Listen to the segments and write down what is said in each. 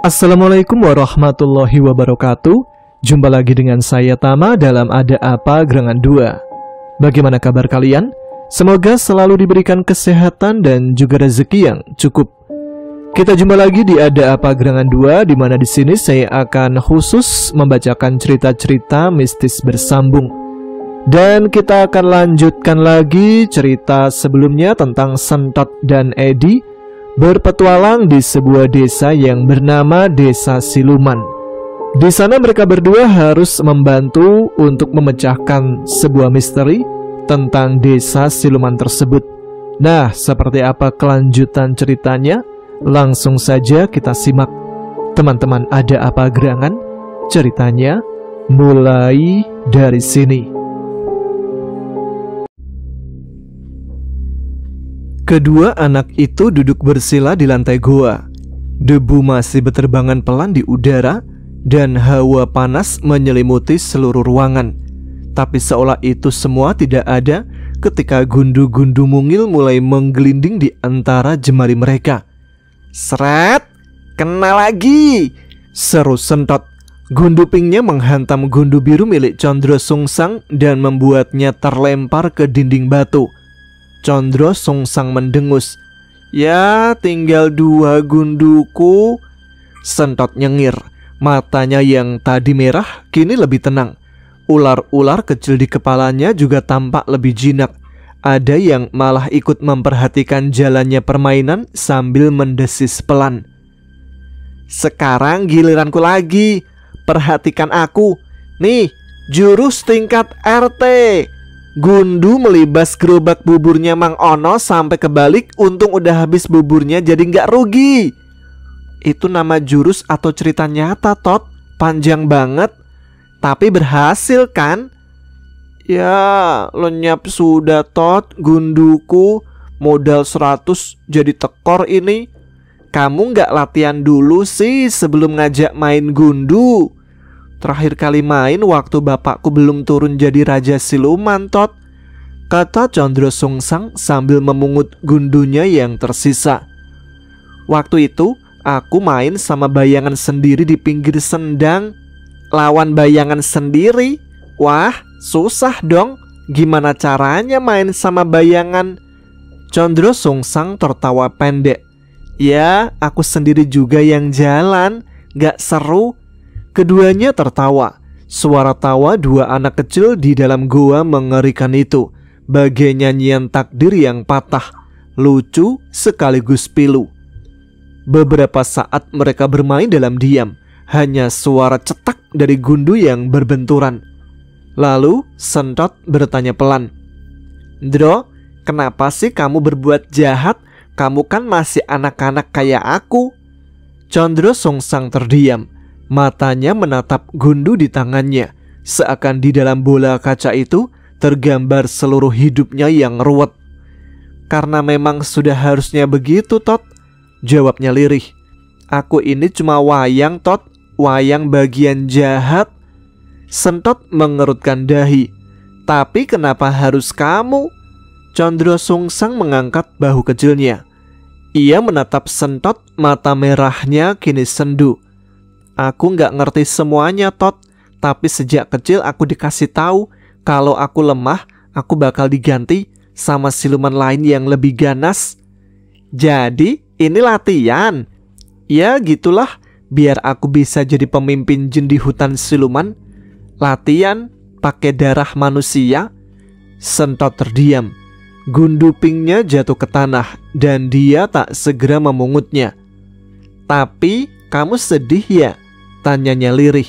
Assalamualaikum warahmatullahi wabarakatuh. Jumpa lagi dengan saya Tama dalam Ada Apa Gerangan 2. Bagaimana kabar kalian? Semoga selalu diberikan kesehatan dan juga rezeki yang cukup. Kita jumpa lagi di Ada Apa Gerangan 2, di mana di sini saya akan khusus membacakan cerita-cerita mistis bersambung. Dan kita akan lanjutkan lagi cerita sebelumnya tentang Sentot dan Edi berpetualang di sebuah desa yang bernama Desa Siluman. Di sana mereka berdua harus membantu untuk memecahkan sebuah misteri tentang desa siluman tersebut. Nah, seperti apa kelanjutan ceritanya? Langsung saja kita simak. Teman-teman, ada apa gerangan? Ceritanya mulai dari sini. Kedua anak itu duduk bersila di lantai goa. Debu masih berterbangan pelan di udara dan hawa panas menyelimuti seluruh ruangan. Tapi seolah itu semua tidak ada ketika gundu-gundu mungil mulai menggelinding di antara jemari mereka. "Seret, kena lagi!" seru Sentot. Gundu pinknya menghantam gundu biru milik Condro Sungsang dan membuatnya terlempar ke dinding batu. Condro Sungsang mendengus. "Ya, tinggal 2 gunduku." Sentot nyengir. Matanya yang tadi merah kini lebih tenang. Ular-ular kecil di kepalanya juga tampak lebih jinak. Ada yang malah ikut memperhatikan jalannya permainan sambil mendesis pelan. "Sekarang giliranku lagi. Perhatikan aku. Nih, jurus tingkat RT. Gundu melibas gerobak buburnya Mang Ono sampai kebalik. Untung udah habis buburnya jadi nggak rugi." "Itu nama jurus atau cerita nyata, Tot? Panjang banget. Tapi berhasil kan?" "Ya, lenyap sudah, Tot. Gunduku modal 100 jadi tekor ini. Kamu nggak latihan dulu sih sebelum ngajak main gundu?" "Terakhir kali main waktu bapakku belum turun jadi Raja Siluman, Tot," kata Condro Sungsang sambil memungut gundunya yang tersisa. "Waktu itu aku main sama bayangan sendiri di pinggir sendang." "Lawan bayangan sendiri? Wah, susah dong. Gimana caranya main sama bayangan?" Condro Sungsang tertawa pendek. "Ya, aku sendiri juga yang jalan. Gak seru." Keduanya tertawa. Suara tawa 2 anak kecil di dalam goa mengerikan itu, bagai nyanyian takdir yang patah, lucu sekaligus pilu. Beberapa saat mereka bermain dalam diam, hanya suara cetak dari gundu yang berbenturan. Lalu Sentot bertanya pelan, "Dro, kenapa sih kamu berbuat jahat? Kamu kan masih anak-anak kayak aku." Condro Sungsang terdiam. Matanya menatap gundu di tangannya, seakan di dalam bola kaca itu tergambar seluruh hidupnya yang ruwet. "Karena memang sudah harusnya begitu, Tot," jawabnya lirih. "Aku ini cuma wayang, Tot. Wayang bagian jahat." Sentot mengerutkan dahi. "Tapi kenapa harus kamu?" Condro Sungsang mengangkat bahu kecilnya. Ia menatap Sentot, mata merahnya kini sendu. "Aku nggak ngerti semuanya, Tot. Tapi sejak kecil aku dikasih tahu kalau aku lemah, aku bakal diganti sama siluman lain yang lebih ganas. Jadi ini latihan." "Ya gitulah, biar aku bisa jadi pemimpin jin di hutan siluman." "Latihan pakai darah manusia?" Sentot terdiam. Gundu pinknya jatuh ke tanah dan dia tak segera memungutnya. "Tapi kamu sedih ya?" tanyanya lirih.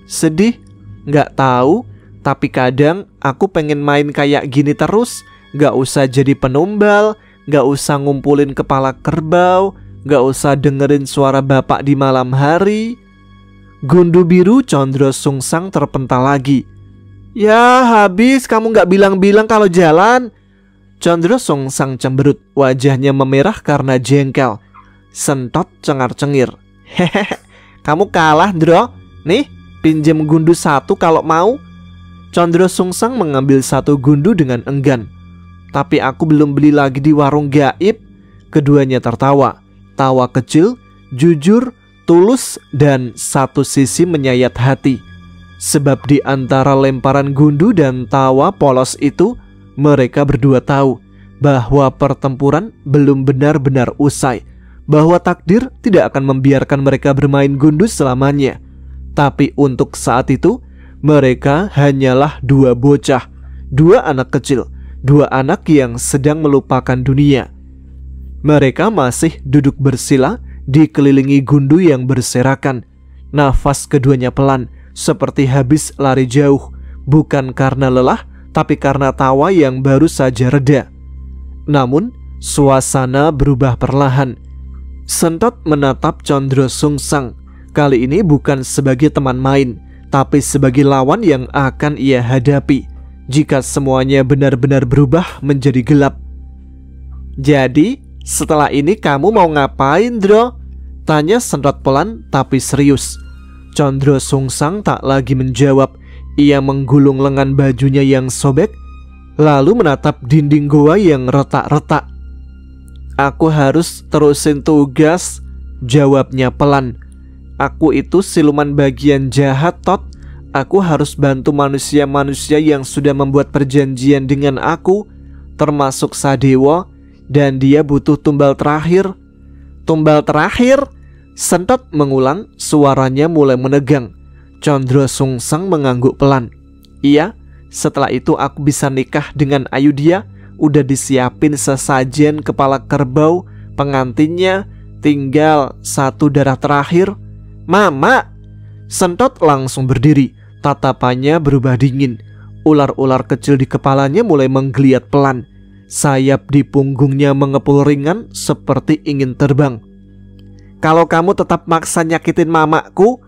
"Sedih? Nggak tahu. Tapi kadang aku pengen main kayak gini terus. Nggak usah jadi penumbal, nggak usah ngumpulin kepala kerbau, nggak usah dengerin suara bapak di malam hari." Gundu biru Condro Sungsang terpental lagi. "Ya habis kamu nggak bilang-bilang kalau jalan." Condro Sungsang cemberut, wajahnya memerah karena jengkel. Sentot cengar-cengir. "Hehehe, kamu kalah, Dro. Nih, pinjam gundu 1 kalau mau." Condro Sungsang mengambil 1 gundu dengan enggan. "Tapi aku belum beli lagi di warung gaib." Keduanya tertawa. Tawa kecil, jujur, tulus dan satu sisi menyayat hati. Sebab di antara lemparan gundu dan tawa polos itu, mereka berdua tahu bahwa pertempuran belum benar-benar usai, bahwa takdir tidak akan membiarkan mereka bermain gundu selamanya. Tapi untuk saat itu, mereka hanyalah dua bocah, dua anak kecil, dua anak yang sedang melupakan dunia. Mereka masih duduk bersila dikelilingi gundu yang berserakan. Nafas keduanya pelan, seperti habis lari jauh, bukan karena lelah, tapi karena tawa yang baru saja reda. Namun, suasana berubah perlahan. Sentot menatap Condro Sungsang, kali ini bukan sebagai teman main, tapi sebagai lawan yang akan ia hadapi jika semuanya benar-benar berubah menjadi gelap. "Jadi, setelah ini kamu mau ngapain, Dro?" tanya Sentot pelan tapi serius. Condro Sungsang tak lagi menjawab. Ia menggulung lengan bajunya yang sobek, lalu menatap dinding goa yang retak-retak. "Aku harus terusin tugas," jawabnya pelan. "Aku itu siluman bagian jahat, Tot. Aku harus bantu manusia-manusia yang sudah membuat perjanjian dengan aku, termasuk Sadewa, dan dia butuh tumbal terakhir." "Tumbal terakhir?" Sentot mengulang, suaranya mulai menegang. Condro Sungsang mengangguk pelan. "Iya, setelah itu aku bisa nikah dengan Ayudhya. Udah disiapin sesajen kepala kerbau, pengantinnya, tinggal satu darah terakhir." "Mama!" Sentot langsung berdiri, tatapannya berubah dingin. Ular-ular kecil di kepalanya mulai menggeliat pelan. Sayap di punggungnya mengepul ringan seperti ingin terbang. "Kalau kamu tetap maksa nyakitin mamaku,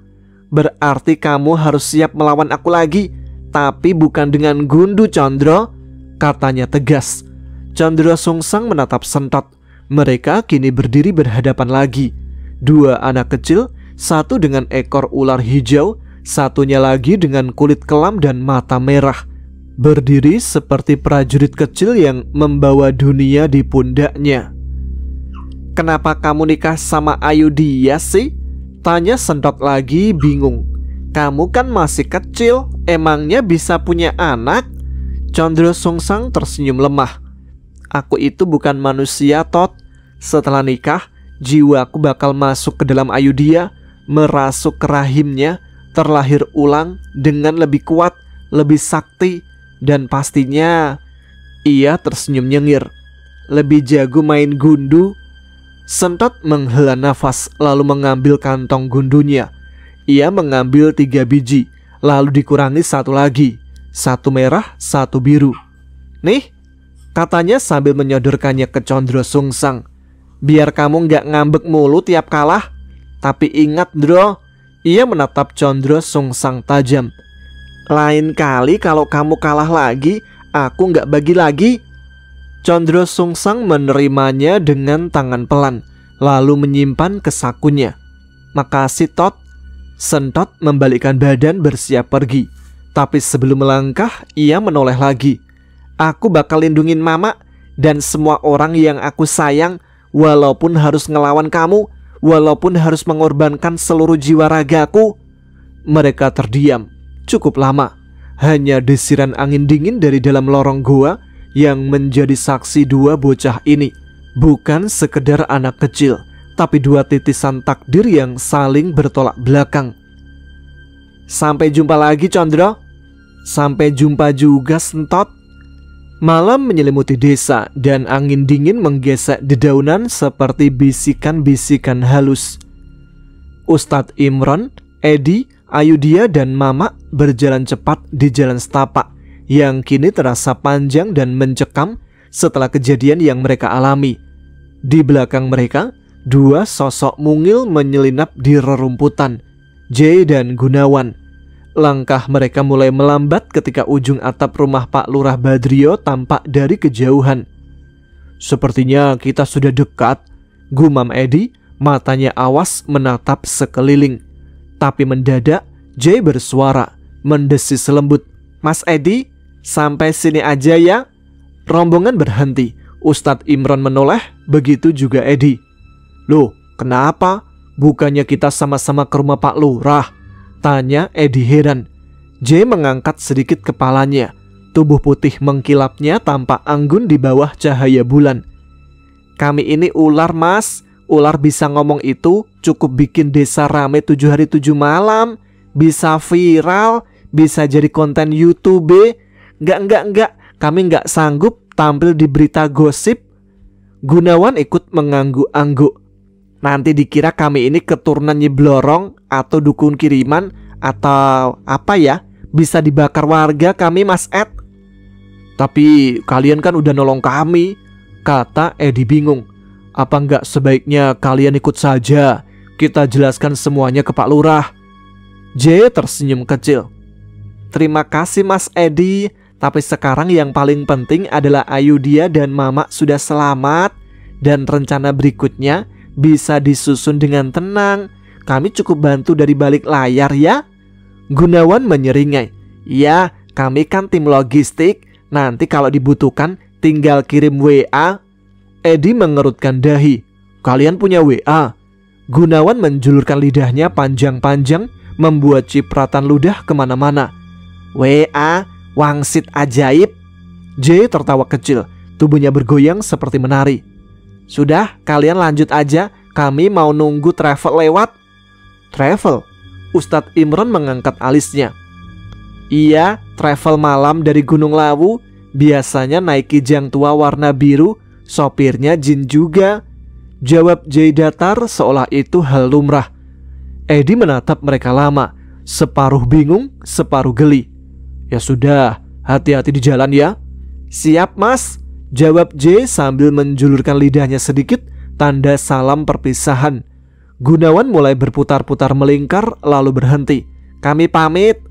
berarti kamu harus siap melawan aku lagi. Tapi bukan dengan gundu, Condro," katanya tegas. Condro Sungsang menatap Sentot. Mereka kini berdiri berhadapan lagi. Dua anak kecil, satu dengan ekor ular hijau, satunya lagi dengan kulit kelam dan mata merah. Berdiri seperti prajurit kecil yang membawa dunia di pundaknya. "Kenapa kamu nikah sama Ayudhya sih?" tanya Sentot lagi bingung. "Kamu kan masih kecil, emangnya bisa punya anak?" Condro Sungsang tersenyum lemah. "Aku itu bukan manusia, Tot. Setelah nikah, jiwaku bakal masuk ke dalam Ayudhya, merasuk ke rahimnya, terlahir ulang dengan lebih kuat, lebih sakti, dan pastinya..." Ia tersenyum nyengir. "Lebih jago main gundu." Sentot menghela nafas lalu mengambil kantong gundunya. Ia mengambil 3 biji, lalu dikurangi satu lagi, satu merah, satu biru. "Nih," katanya sambil menyodorkannya ke Condro Sungsang. "Biar kamu gak ngambek mulu tiap kalah. Tapi ingat, Dro," ia menatap Condro Sungsang tajam, "lain kali kalau kamu kalah lagi, aku gak bagi lagi." Condro Sungsang menerimanya dengan tangan pelan, lalu menyimpan ke sakunya. "Makasih, Tot." Sentot membalikkan badan bersiap pergi. Tapi sebelum melangkah, ia menoleh lagi. "Aku bakal lindungin Mama dan semua orang yang aku sayang, walaupun harus ngelawan kamu, walaupun harus mengorbankan seluruh jiwa ragaku." Mereka terdiam cukup lama. Hanya desiran angin dingin dari dalam lorong goa yang menjadi saksi dua bocah ini. Bukan sekedar anak kecil, tapi dua titisan takdir yang saling bertolak belakang. "Sampai jumpa lagi, Condro." "Sampai jumpa juga, Sentot." Malam menyelimuti desa dan angin dingin menggesek dedaunan seperti bisikan-bisikan halus. Ustadz Imron, Edi, Ayudhya dan Mama berjalan cepat di jalan setapak yang kini terasa panjang dan mencekam setelah kejadian yang mereka alami. Di belakang mereka, dua sosok mungil menyelinap di rerumputan, Jay dan Gunawan. Langkah mereka mulai melambat ketika ujung atap rumah Pak Lurah Badrio tampak dari kejauhan. "Sepertinya kita sudah dekat," gumam Edi, matanya awas menatap sekeliling. Tapi mendadak Jay bersuara, mendesis lembut, "Mas Edi, sampai sini aja ya." Rombongan berhenti. Ustadz Imron menoleh, begitu juga Edi. "Loh, kenapa? Bukannya kita sama-sama ke rumah Pak Lurah? Tanya Edi heran. J mengangkat sedikit kepalanya. Tubuh putih mengkilapnya tampak anggun di bawah cahaya bulan. Kami ini ular, Mas. Ular bisa ngomong itu cukup bikin desa rame 7 hari 7 malam. Bisa viral, bisa jadi konten YouTube. Enggak. Kami enggak sanggup tampil di berita gosip. Gunawan ikut mengangguk-angguk. Nanti dikira kami ini keturunan Nyi Blorong atau dukun kiriman atau apa ya? Bisa dibakar warga kami, Mas Ed. Tapi kalian kan udah nolong kami, kata Edi bingung. Apa enggak sebaiknya kalian ikut saja? Kita jelaskan semuanya ke Pak Lurah. J tersenyum kecil. Terima kasih Mas Edi. Tapi sekarang yang paling penting adalah Ayudhya dan Mama sudah selamat. Dan rencana berikutnya bisa disusun dengan tenang. Kami cukup bantu dari balik layar ya. Gunawan menyeringai. Ya, kami kan tim logistik. Nanti kalau dibutuhkan tinggal kirim WA. Edi mengerutkan dahi. Kalian punya WA? Gunawan menjulurkan lidahnya panjang-panjang, membuat cipratan ludah kemana-mana. WA, wangsit ajaib. J tertawa kecil, tubuhnya bergoyang seperti menari. Sudah, kalian lanjut aja. Kami mau nunggu travel lewat. Travel? Ustadz Imron mengangkat alisnya. Iya, travel malam dari Gunung Lawu. Biasanya naik kijang tua warna biru. Sopirnya jin juga. Jawab J datar seolah itu hal lumrah. Edi menatap mereka lama, separuh bingung, separuh geli. Ya sudah, hati-hati di jalan ya. Siap Mas, jawab J sambil menjulurkan lidahnya sedikit, tanda salam perpisahan. Gunawan mulai berputar-putar melingkar lalu berhenti. Kami pamit.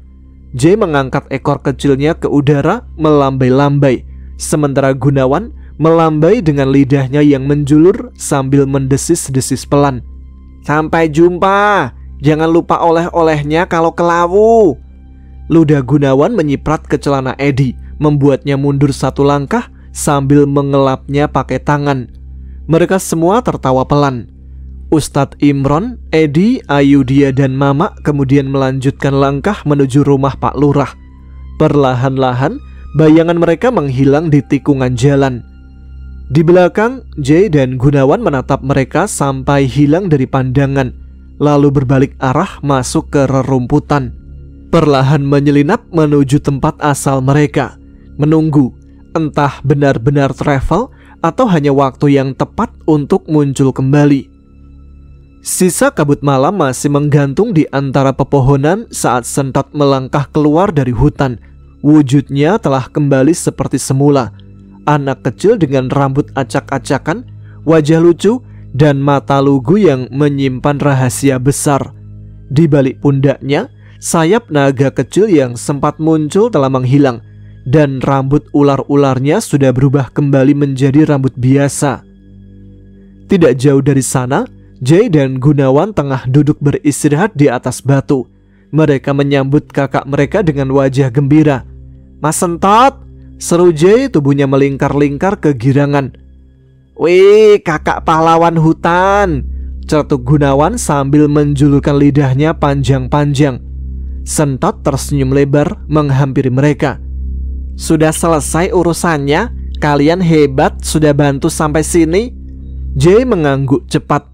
J mengangkat ekor kecilnya ke udara melambai-lambai, sementara Gunawan melambai dengan lidahnya yang menjulur sambil mendesis-desis pelan. Sampai jumpa. Jangan lupa oleh-olehnya kalau ke Lawu. Ludah Gunawan menyiprat ke celana Edi, membuatnya mundur satu langkah sambil mengelapnya pakai tangan. Mereka semua tertawa pelan. Ustadz Imron, Edi, Ayudhya dan Mama kemudian melanjutkan langkah menuju rumah Pak Lurah. Perlahan-lahan bayangan mereka menghilang di tikungan jalan. Di belakang, J dan Gunawan menatap mereka sampai hilang dari pandangan, lalu berbalik arah masuk ke rerumputan. Perlahan menyelinap menuju tempat asal mereka, menunggu entah benar-benar travel atau hanya waktu yang tepat untuk muncul kembali. Sisa kabut malam masih menggantung di antara pepohonan saat Sentot melangkah keluar dari hutan. Wujudnya telah kembali seperti semula. Anak kecil dengan rambut acak-acakan, wajah lucu, dan mata lugu yang menyimpan rahasia besar. Di balik pundaknya, sayap naga kecil yang sempat muncul telah menghilang, dan rambut ular-ularnya sudah berubah kembali menjadi rambut biasa. Tidak jauh dari sana, J dan Gunawan tengah duduk beristirahat di atas batu. Mereka menyambut kakak mereka dengan wajah gembira. Mas Sentot, seru J, tubuhnya melingkar-lingkar kegirangan. Wih, kakak pahlawan hutan, cetuk Gunawan sambil menjulurkan lidahnya panjang-panjang. Sentot tersenyum lebar menghampiri mereka. Sudah selesai urusannya? Kalian hebat, sudah bantu sampai sini? J mengangguk cepat.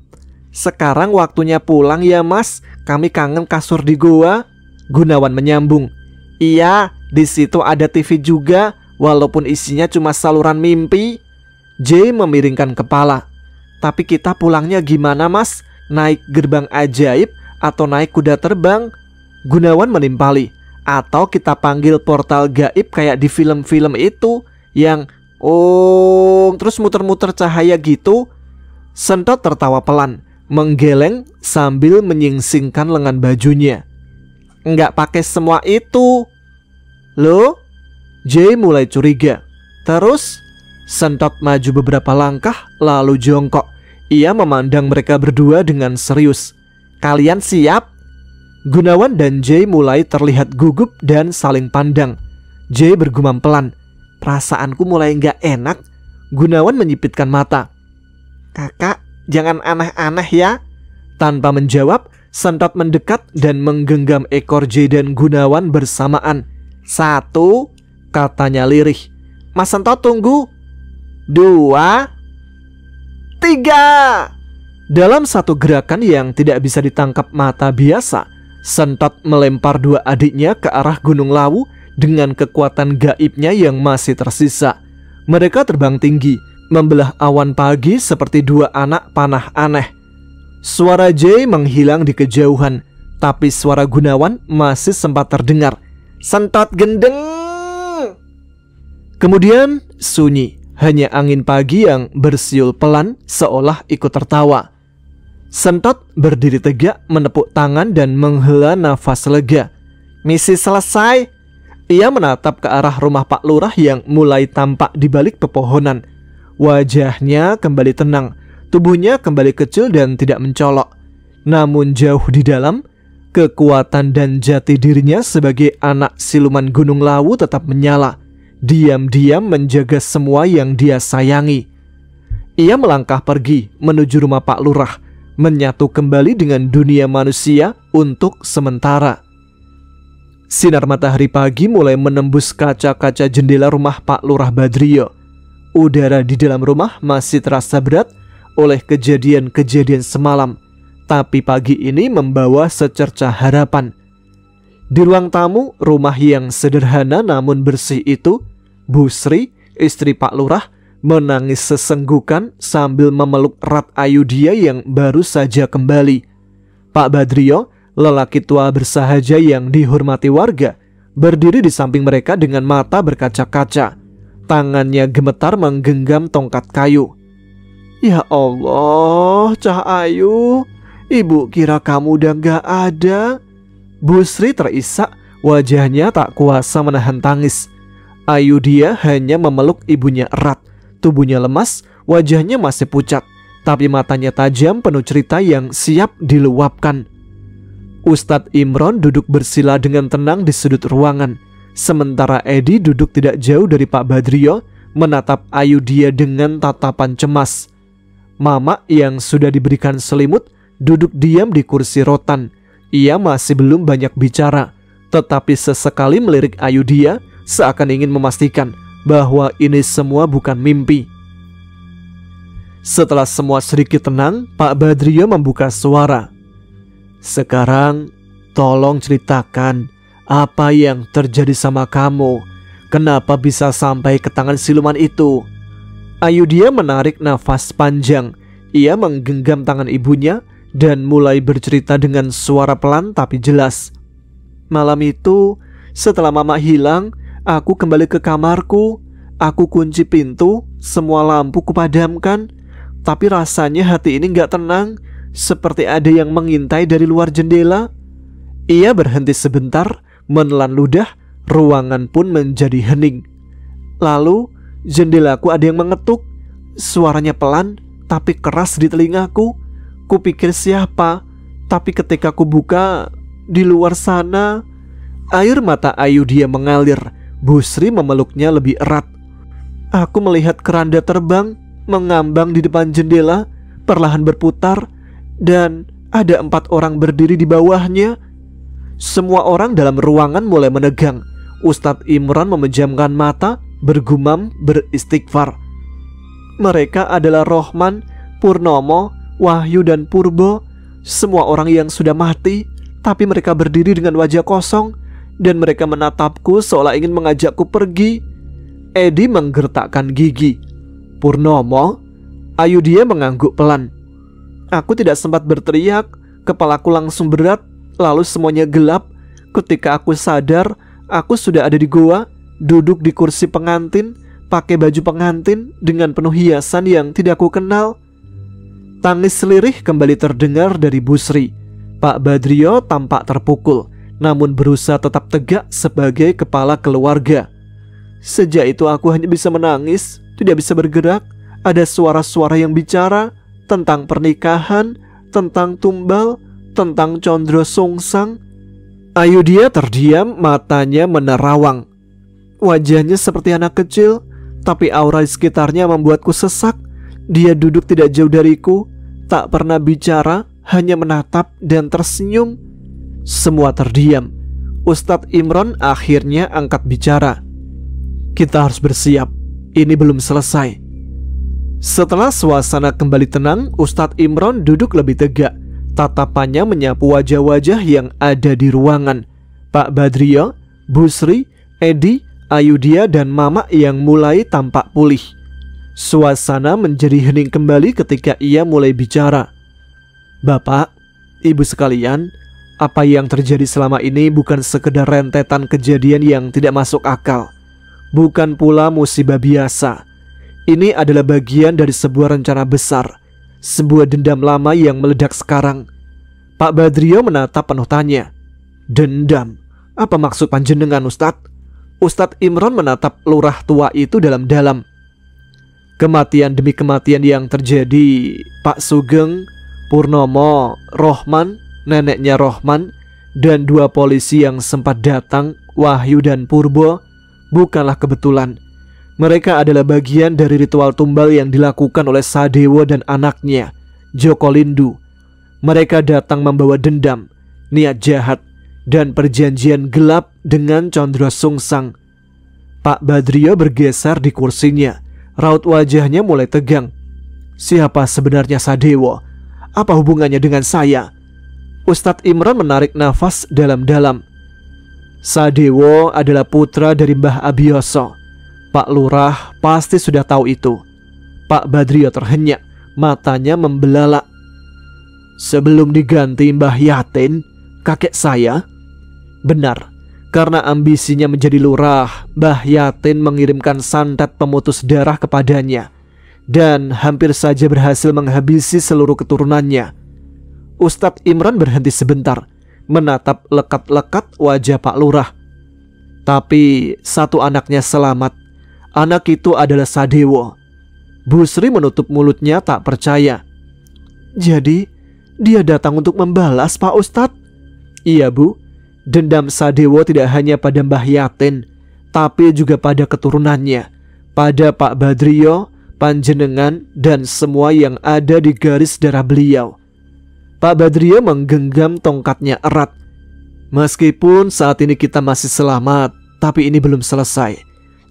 Sekarang waktunya pulang ya Mas, kami kangen kasur di goa. Gunawan menyambung. Iya, di situ ada TV juga, walaupun isinya cuma saluran mimpi. J memiringkan kepala. Tapi kita pulangnya gimana Mas? Naik gerbang ajaib atau naik kuda terbang? Gunawan menimpali. Atau kita panggil portal gaib kayak di film-film itu, yang terus muter-muter cahaya gitu. Sentot tertawa pelan, menggeleng sambil menyingsingkan lengan bajunya. Enggak pakai semua itu. Loh? J mulai curiga. Terus Sentot maju beberapa langkah lalu jongkok. Ia memandang mereka berdua dengan serius. Kalian siap? Gunawan dan J mulai terlihat gugup dan saling pandang. J bergumam pelan. Perasaanku mulai enggak enak. Gunawan menyipitkan mata. Kakak, jangan aneh-aneh ya. Tanpa menjawab, Sentot mendekat dan menggenggam ekor J dan Gunawan bersamaan. 1, katanya lirih. Mas Sentot tunggu. 2, 3. Dalam satu gerakan yang tidak bisa ditangkap mata biasa, Sentot melempar dua adiknya ke arah Gunung Lawu dengan kekuatan gaibnya yang masih tersisa. Mereka terbang tinggi, membelah awan pagi seperti dua anak panah aneh. Suara J menghilang di kejauhan, tapi suara Gunawan masih sempat terdengar. Sentot gendeng. Kemudian sunyi, hanya angin pagi yang bersiul pelan seolah ikut tertawa. Sentot berdiri tegak, menepuk tangan dan menghela nafas lega. Misi selesai. Ia menatap ke arah rumah Pak Lurah yang mulai tampak di balik pepohonan. Wajahnya kembali tenang, tubuhnya kembali kecil dan tidak mencolok. Namun jauh di dalam, kekuatan dan jati dirinya sebagai anak siluman Gunung Lawu tetap menyala, diam-diam menjaga semua yang dia sayangi. Ia melangkah pergi menuju rumah Pak Lurah, menyatu kembali dengan dunia manusia untuk sementara. Sinar matahari pagi mulai menembus kaca-kaca jendela rumah Pak Lurah Badrio. Udara di dalam rumah masih terasa berat oleh kejadian-kejadian semalam, tapi pagi ini membawa secercah harapan. Di ruang tamu rumah yang sederhana namun bersih itu, Bu Sri, istri Pak Lurah, menangis sesenggukan sambil memeluk erat Ayudia yang baru saja kembali. Pak Badrio, lelaki tua bersahaja yang dihormati warga, berdiri di samping mereka dengan mata berkaca-kaca. Tangannya gemetar menggenggam tongkat kayu. Ya Allah, Cah Ayu, ibu kira kamu udah gak ada. Bu Sri terisak, wajahnya tak kuasa menahan tangis. Ayudia hanya memeluk ibunya erat. Tubuhnya lemas, wajahnya masih pucat, tapi matanya tajam penuh cerita yang siap diluapkan. Ustadz Imron duduk bersila dengan tenang di sudut ruangan. Sementara Edi duduk tidak jauh dari Pak Badrio, menatap Ayudia dengan tatapan cemas. Mama yang sudah diberikan selimut duduk diam di kursi rotan. Ia masih belum banyak bicara, tetapi sesekali melirik Ayudia seakan ingin memastikan bahwa ini semua bukan mimpi. Setelah semua sedikit tenang, Pak Badrio membuka suara. Sekarang tolong ceritakan apa yang terjadi sama kamu. Kenapa bisa sampai ke tangan siluman itu? Ayudia menarik nafas panjang. Ia menggenggam tangan ibunya dan mulai bercerita dengan suara pelan tapi jelas. Malam itu, setelah mama hilang, aku kembali ke kamarku. Aku kunci pintu, semua lampu kupadamkan. Tapi rasanya hati ini gak tenang, seperti ada yang mengintai dari luar jendela. Ia berhenti sebentar, menelan ludah, ruangan pun menjadi hening. Lalu jendelaku ada yang mengetuk. Suaranya pelan tapi keras di telingaku. Kupikir siapa, tapi ketika ku buka, di luar sana. Air mata Ayudia mengalir. Bu Sri memeluknya lebih erat. Aku melihat keranda terbang mengambang di depan jendela, perlahan berputar, dan ada 4 orang berdiri di bawahnya. Semua orang dalam ruangan mulai menegang. Ustadz Imron memejamkan mata, bergumam, beristighfar. Mereka adalah Rohman, Purnomo, Wahyu dan Purbo. Semua orang yang sudah mati, tapi mereka berdiri dengan wajah kosong, dan mereka menatapku seolah ingin mengajakku pergi. Edi menggertakkan gigi. Purnomo? Ayudia mengangguk pelan. Aku tidak sempat berteriak, kepalaku langsung berat. Lalu semuanya gelap. Ketika aku sadar, aku sudah ada di goa, duduk di kursi pengantin, pakai baju pengantin dengan penuh hiasan yang tidak aku kenal. Tangis lirih kembali terdengar dari Bu Sri. Pak Badrio tampak terpukul, namun berusaha tetap tegak sebagai kepala keluarga. Sejak itu aku hanya bisa menangis, tidak bisa bergerak. Ada suara-suara yang bicara tentang pernikahan, tentang tumbal, tentang Condro Sungsang. Ayudia terdiam, matanya menerawang. Wajahnya seperti anak kecil, tapi aura di sekitarnya membuatku sesak. Dia duduk tidak jauh dariku, tak pernah bicara, hanya menatap dan tersenyum. Semua terdiam. Ustadz Imron akhirnya angkat bicara. Kita harus bersiap, ini belum selesai. Setelah suasana kembali tenang, Ustadz Imron duduk lebih tegak. Tatapannya menyapu wajah-wajah yang ada di ruangan. Pak Badrio, Busri, Edi, Ayudia dan Mama yang mulai tampak pulih. Suasana menjadi hening kembali ketika ia mulai bicara. Bapak, Ibu sekalian, apa yang terjadi selama ini bukan sekedar rentetan kejadian yang tidak masuk akal. Bukan pula musibah biasa. Ini adalah bagian dari sebuah rencana besar, sebuah dendam lama yang meledak sekarang. Pak Badrio menatap penuh tanya. Dendam? Apa maksud panjenengan, Ustadz? Ustadz Imron menatap lurah tua itu dalam-dalam. Kematian demi kematian yang terjadi, Pak Sugeng, Purnomo, Rohman, neneknya Rohman, dan 2 polisi yang sempat datang, Wahyu dan Purbo, bukanlah kebetulan. Mereka adalah bagian dari ritual tumbal yang dilakukan oleh Sadewo dan anaknya, Joko Lindu. Mereka datang membawa dendam, niat jahat, dan perjanjian gelap dengan Condro Sungsang. Pak Badrio bergeser di kursinya. Raut wajahnya mulai tegang. Siapa sebenarnya Sadewo? Apa hubungannya dengan saya? Ustadz Imron menarik nafas dalam-dalam. Sadewo adalah putra dari Mbah Abioso. Pak Lurah pasti sudah tahu itu. Pak Badrio terhenyak, matanya membelalak. Sebelum diganti Mbah Yatin, kakek saya? Benar, karena ambisinya menjadi lurah, Mbah Yatin mengirimkan santet pemutus darah kepadanya dan hampir saja berhasil menghabisi seluruh keturunannya. Ustadz Imron berhenti sebentar, menatap lekat-lekat wajah Pak Lurah. Tapi satu anaknya selamat. Anak itu adalah Sadewo. Busri menutup mulutnya tak percaya. Jadi dia datang untuk membalas, Pak Ustadz? Iya, Bu. Dendam Sadewo tidak hanya pada Mbah Yatin, tapi juga pada keturunannya, pada Pak Badrio, panjenengan, dan semua yang ada di garis darah beliau. Pak Badrio menggenggam tongkatnya erat. Meskipun saat ini kita masih selamat, tapi ini belum selesai.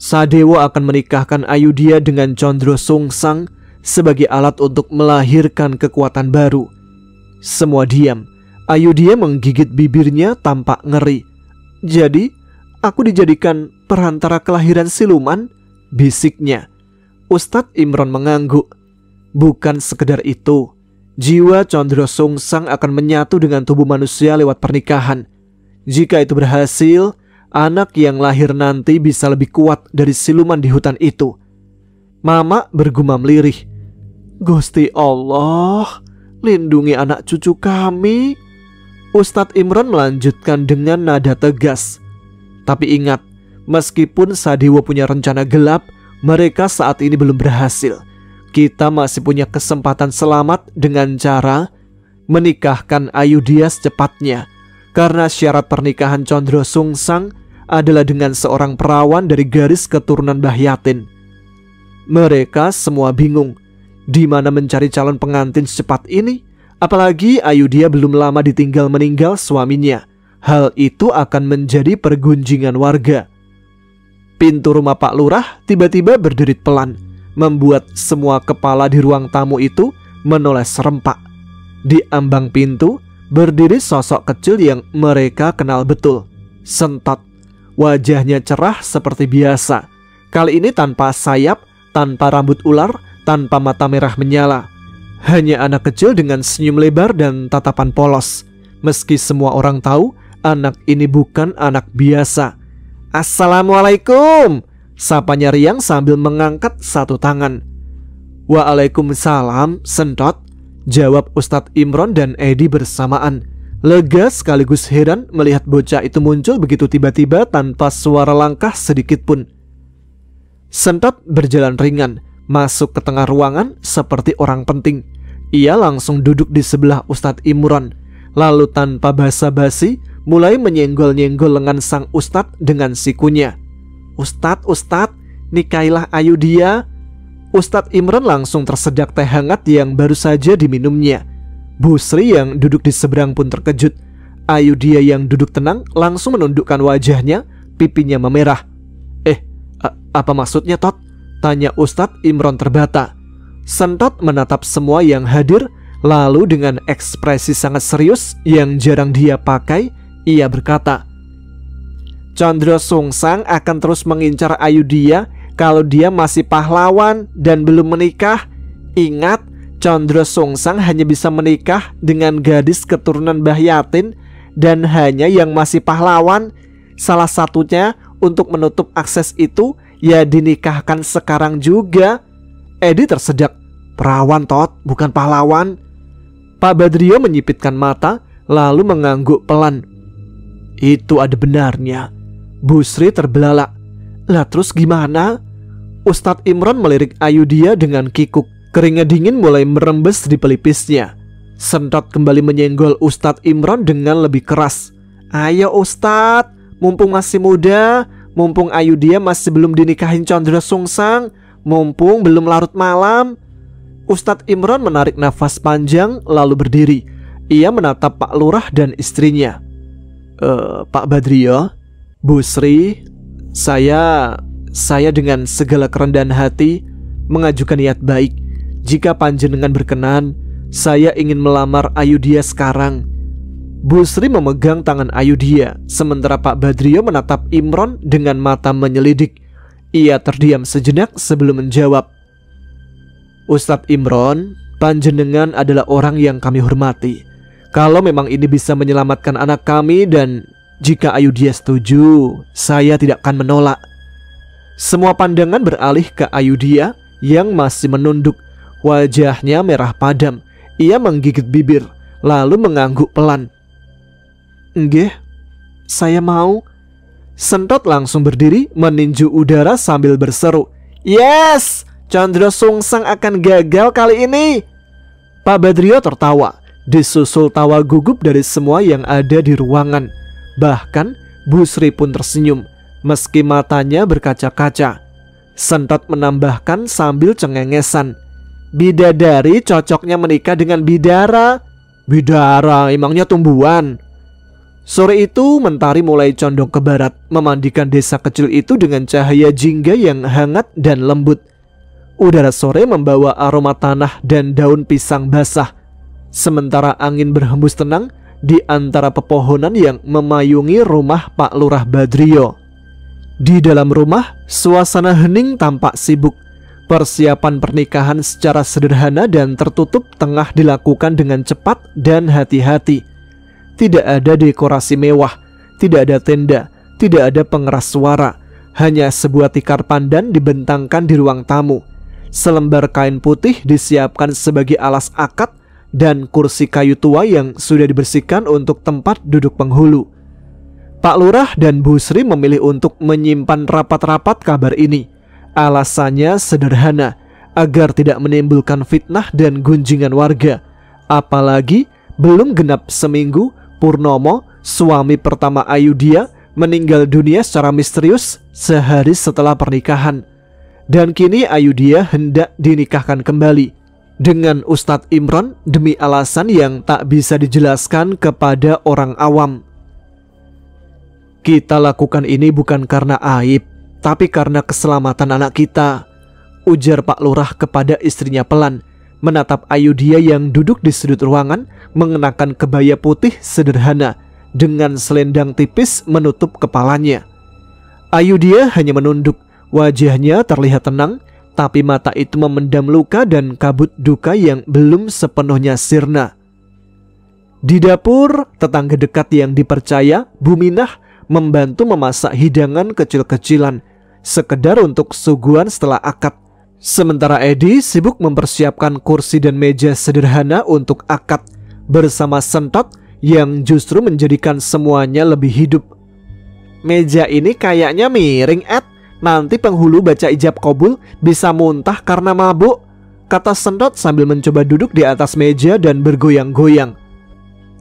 Sadewo akan menikahkan Ayudia dengan Condro Sungsang sebagai alat untuk melahirkan kekuatan baru. Semua diam. Ayudia menggigit bibirnya tampak ngeri. Jadi, aku dijadikan perantara kelahiran siluman? Bisiknya. Ustadz Imron mengangguk. Bukan sekedar itu. Jiwa Condro Sungsang akan menyatu dengan tubuh manusia lewat pernikahan. Jika itu berhasil, anak yang lahir nanti bisa lebih kuat dari siluman di hutan itu. Mama bergumam lirih. Gusti Allah, lindungi anak cucu kami. Ustadz Imron melanjutkan dengan nada tegas. Tapi ingat, meskipun Sadewo punya rencana gelap, mereka saat ini belum berhasil. Kita masih punya kesempatan selamat dengan cara menikahkan Ayudia secepatnya. Karena syarat pernikahan Condro Sungsang adalah dengan seorang perawan dari garis keturunan Mbah Yatin. Mereka semua bingung di mana mencari calon pengantin secepat ini. Apalagi Ayudia belum lama ditinggal meninggal suaminya. Hal itu akan menjadi pergunjingan warga. Pintu rumah Pak Lurah tiba-tiba berderit pelan, membuat semua kepala di ruang tamu itu menoleh serempak. Di ambang pintu berdiri sosok kecil yang mereka kenal betul. Sentot. Wajahnya cerah seperti biasa. Kali ini tanpa sayap, tanpa rambut ular, tanpa mata merah menyala. Hanya anak kecil dengan senyum lebar dan tatapan polos. Meski semua orang tahu anak ini bukan anak biasa. Assalamualaikum, sapanya riang sambil mengangkat satu tangan. Waalaikumsalam, Sentot, jawab Ustadz Imron dan Edi bersamaan. Lega sekaligus heran melihat bocah itu muncul begitu tiba-tiba tanpa suara langkah sedikit pun. Sentot berjalan ringan masuk ke tengah ruangan seperti orang penting. Ia langsung duduk di sebelah Ustadz Imron, lalu tanpa basa-basi mulai menyenggol-nyenggol lengan sang Ustadz dengan sikunya. Ustadz, nikahilah Ayudia. Ustadz Imron langsung tersedak teh hangat yang baru saja diminumnya. Bu Sri yang duduk di seberang pun terkejut. Ayudhya yang duduk tenang langsung menundukkan wajahnya, pipinya memerah. Apa maksudnya, Tot? Tanya Ustadz Imron terbata. Sentot menatap semua yang hadir, lalu dengan ekspresi sangat serius yang jarang dia pakai, ia berkata, Chandra Sungsang akan terus mengincar Ayudhya kalau dia masih pahlawan dan belum menikah. Ingat, Chandra Sungsang hanya bisa menikah dengan gadis keturunan Mbah Yatin dan hanya yang masih pahlawan. Salah satunya untuk menutup akses itu ya dinikahkan sekarang juga. Edi tersedak. Perawan, Tot, bukan pahlawan. Pak Badrio menyipitkan mata lalu mengangguk pelan. Itu ada benarnya. Bu Sri terbelalak. Lah terus gimana? Ustadz Imron melirik Ayudhya dengan kikuk. Keringat dingin mulai merembes di pelipisnya. Sentot kembali menyenggol Ustadz Imron dengan lebih keras. Ayo Ustadz, mumpung masih muda, mumpung Ayudhya masih belum dinikahin Chandra Sungsang, mumpung belum larut malam. Ustadz Imron menarik nafas panjang lalu berdiri. Ia menatap Pak Lurah dan istrinya. Pak Badrio, Bu Sri, saya dengan segala kerendahan hati mengajukan niat baik. Jika panjenengan berkenan, saya ingin melamar Ayudhya sekarang. Bu Sri memegang tangan Ayudhya, sementara Pak Badrio menatap Imron dengan mata menyelidik. Ia terdiam sejenak sebelum menjawab. Ustadz Imron, panjenengan adalah orang yang kami hormati. Kalau memang ini bisa menyelamatkan anak kami dan jika Ayudhya setuju, saya tidak akan menolak. Semua pandangan beralih ke Ayudhya yang masih menunduk. Wajahnya merah padam. Ia menggigit bibir lalu mengangguk pelan. Nggih, saya mau. Sentot langsung berdiri meninju udara sambil berseru, Yes! Chandra Sungsang akan gagal kali ini. Pak Badrio tertawa, disusul tawa gugup dari semua yang ada di ruangan. Bahkan Bu Sri pun tersenyum, meski matanya berkaca-kaca. Sentot menambahkan sambil cengengesan, Bidadari cocoknya menikah dengan bidara. Bidara emangnya tumbuhan? Sore itu mentari mulai condong ke barat, memandikan desa kecil itu dengan cahaya jingga yang hangat dan lembut. Udara sore membawa aroma tanah dan daun pisang basah. Sementara angin berhembus tenang di antara pepohonan yang memayungi rumah Pak Lurah Badrio. Di dalam rumah, suasana hening tampak sibuk. Persiapan pernikahan secara sederhana dan tertutup tengah dilakukan dengan cepat dan hati-hati. Tidak ada dekorasi mewah, tidak ada tenda, tidak ada pengeras suara. Hanya sebuah tikar pandan dibentangkan di ruang tamu. Selembar kain putih disiapkan sebagai alas akad dan kursi kayu tua yang sudah dibersihkan untuk tempat duduk penghulu. Pak Lurah dan Bu Sri memilih untuk menyimpan rapat-rapat kabar ini. Alasannya sederhana, agar tidak menimbulkan fitnah dan gunjingan warga. Apalagi belum genap seminggu, Purnomo, suami pertama Ayudhya, meninggal dunia secara misterius sehari setelah pernikahan. Dan kini Ayudhya hendak dinikahkan kembali dengan Ustadz Imron demi alasan yang tak bisa dijelaskan kepada orang awam. Kita lakukan ini bukan karena aib, tapi karena keselamatan anak kita, ujar Pak Lurah kepada istrinya pelan, menatap Ayudhya yang duduk di sudut ruangan mengenakan kebaya putih sederhana dengan selendang tipis menutup kepalanya. Ayudhya hanya menunduk. Wajahnya terlihat tenang, tapi mata itu memendam luka dan kabut duka yang belum sepenuhnya sirna. Di dapur, tetangga dekat yang dipercaya, Bu Minah, membantu memasak hidangan kecil-kecilan, sekedar untuk suguhan setelah akad. Sementara Edi sibuk mempersiapkan kursi dan meja sederhana untuk akad, bersama Sentot yang justru menjadikan semuanya lebih hidup. Meja ini kayaknya miring, Ed. Nanti penghulu baca ijab kabul bisa muntah karena mabuk, kata Sentot sambil mencoba duduk di atas meja dan bergoyang-goyang.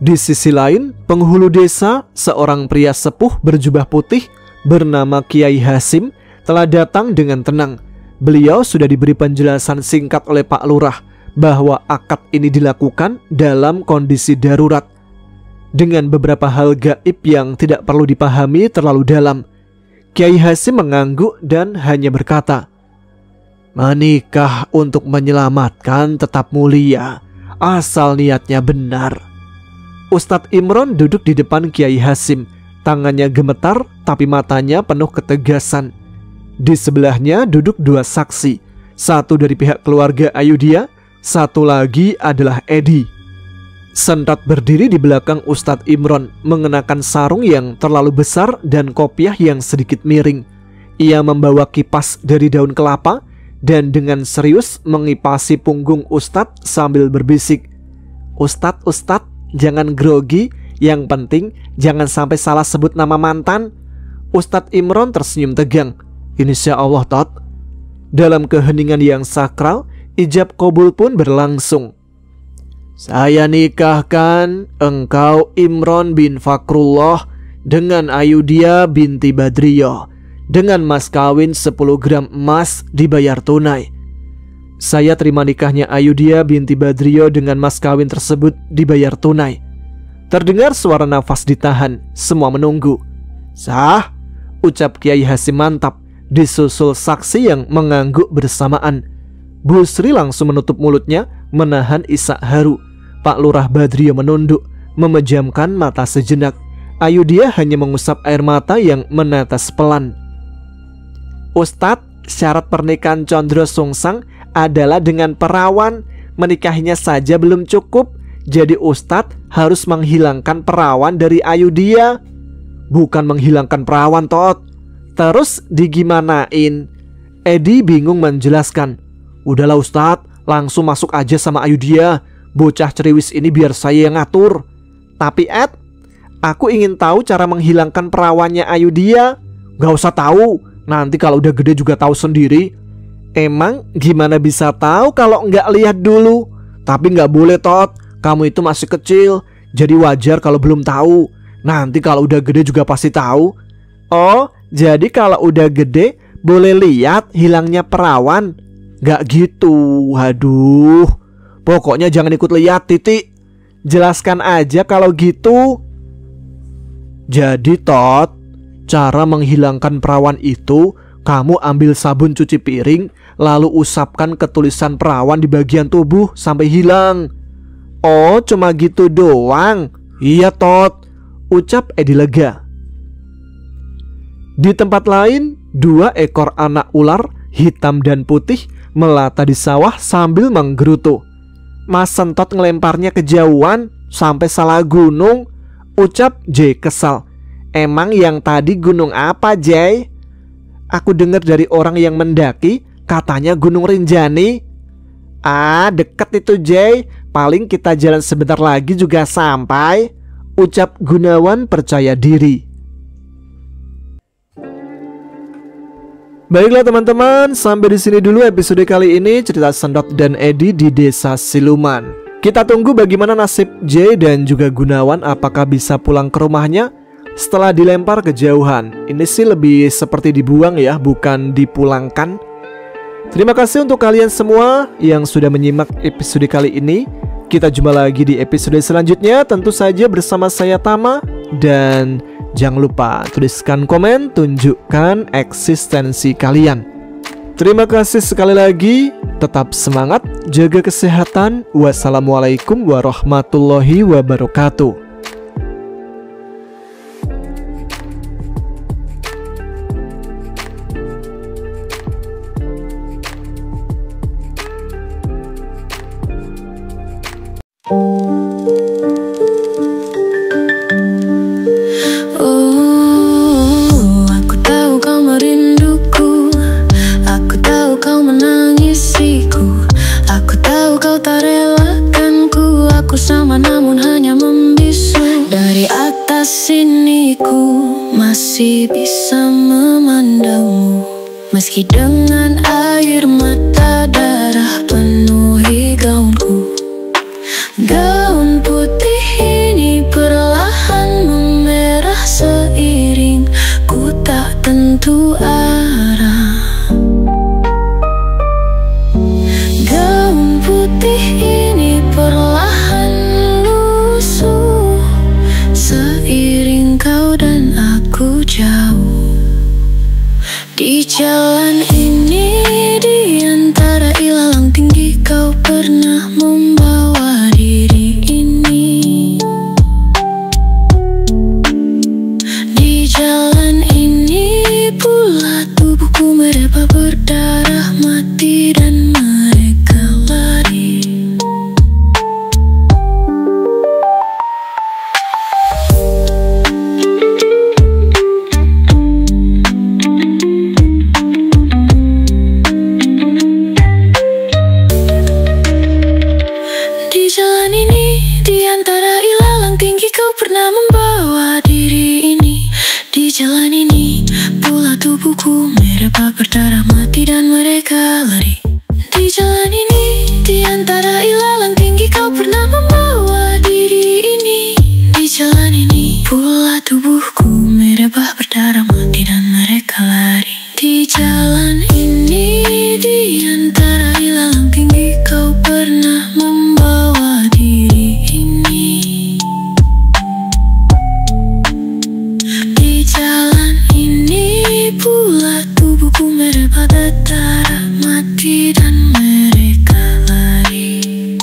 Di sisi lain, penghulu desa, seorang pria sepuh berjubah putih bernama Kiai Hasim, telah datang dengan tenang. Beliau sudah diberi penjelasan singkat oleh Pak Lurah bahwa akad ini dilakukan dalam kondisi darurat dengan beberapa hal gaib yang tidak perlu dipahami terlalu dalam. Kiai Hasyim mengangguk dan hanya berkata, "Menikah untuk menyelamatkan tetap mulia, asal niatnya benar." Ustadz Imron duduk di depan Kiai Hasyim. Tangannya gemetar tapi matanya penuh ketegasan. Di sebelahnya duduk dua saksi, satu dari pihak keluarga Ayudhya, satu lagi adalah Edi. Sentot berdiri di belakang Ustadz Imron, mengenakan sarung yang terlalu besar dan kopiah yang sedikit miring. Ia membawa kipas dari daun kelapa dan dengan serius mengipasi punggung Ustadz sambil berbisik, "Ustadz, jangan grogi, yang penting jangan sampai salah sebut nama mantan." Ustadz Imron tersenyum tegang. "Insya Allah, Tot." Dalam keheningan yang sakral, ijab kabul pun berlangsung. "Saya nikahkan engkau Imron bin Fakrullah dengan Ayudhya binti Badriyah dengan mas kawin 10 gram emas dibayar tunai." "Saya terima nikahnya Ayudhya binti Badriyah dengan mas kawin tersebut dibayar tunai." Terdengar suara nafas ditahan, semua menunggu. "Sah," ucap Kiai Hasyim mantap, disusul saksi yang mengangguk bersamaan. Bu Sri langsung menutup mulutnya, menahan isak haru. Pak Lurah Badriyah menunduk, memejamkan mata sejenak. Ayudhya hanya mengusap air mata yang menetes pelan. "Ustadz, syarat pernikahan Condro Sungsang adalah dengan perawan. Menikahinya saja belum cukup, jadi Ustadz harus menghilangkan perawan dari Ayudhya." "Bukan menghilangkan perawan, Tot. Terus digimanain?" Edi bingung menjelaskan. "Udahlah Ustadz, langsung masuk aja sama Ayudhya. Bocah ceriwis ini biar saya yang ngatur." "Tapi Ed, aku ingin tahu cara menghilangkan perawannya Ayudhya." "Gak usah tahu, nanti kalau udah gede juga tahu sendiri." "Emang gimana bisa tahu kalau nggak lihat dulu?" "Tapi nggak boleh, Tot. Kamu itu masih kecil, jadi wajar kalau belum tahu. Nanti kalau udah gede juga pasti tahu." "Oh, jadi kalau udah gede boleh lihat hilangnya perawan?" "Gak gitu, aduh. Pokoknya jangan ikut lihat, titik. Jelaskan aja kalau gitu." "Jadi Tot, cara menghilangkan perawan itu, kamu ambil sabun cuci piring, lalu usapkan ke tulisan perawan di bagian tubuh sampai hilang." "Oh, cuma gitu doang?" "Iya Tot," ucap Edi lega. Di tempat lain, 2 ekor anak ular hitam dan putih melata di sawah sambil menggerutu. "Mas Sentot ngelemparnya kejauhan sampai salah gunung," ucap Jay kesal. "Emang yang tadi gunung apa, Jay?" "Aku dengar dari orang yang mendaki, katanya Gunung Rinjani." "Ah, deket itu Jay, paling kita jalan sebentar lagi juga sampai," ucap Gunawan percaya diri. Baiklah teman-teman, sampai di sini dulu episode kali ini cerita Sentot dan Edi di Desa Siluman. Kita tunggu bagaimana nasib Jay dan juga Gunawan, apakah bisa pulang ke rumahnya setelah dilempar kejauhan. Ini sih lebih seperti dibuang ya, bukan dipulangkan. Terima kasih untuk kalian semua yang sudah menyimak episode kali ini. Kita jumpa lagi di episode selanjutnya, tentu saja bersama saya Tama. Dan jangan lupa tuliskan komen, tunjukkan eksistensi kalian. Terima kasih sekali lagi. Tetap semangat, jaga kesehatan. Wassalamualaikum warahmatullahi wabarakatuh. Masih bisa memandangmu, meski dengan air mata darah penuhi gaunku. Gaun putih ini perlahan memerah seiring ku tak tentu arah. Gaun putih Di jalan ini, di antara ilalang tinggi, kau pernah membawa diri ini. Di jalan ini pula tubuhku mereba berdarah mati dan mereka lari. Di jalan ini, di antara ilalang tinggi, kau pernah membawa diri ini. Di jalan ini, pula tubuhku mereba berdarah mati dan mereka lari. Di jalan ini, di antara ilalang tinggi, kau pernah membawa diri ini. Di jalan ini, pula tubuhku mereba berdarah mati dan mereka lari. Di jalan ini, di antara ilalang tinggi, kau pernah membawa diri ini. Di jalan ini pula tubuhku mereba berdarah mati dan mereka lari.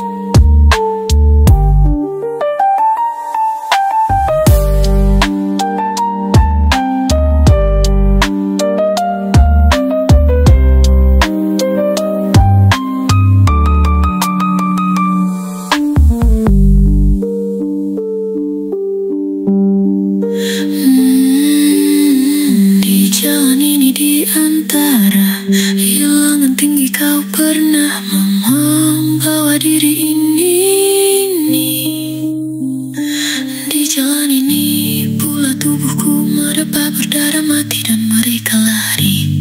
Di jalan ini, di antara ilalang tinggi, kau pernah membawa diri ini. Di jalan ini pula tubuhku mereba berdarah mati dan mereka lari.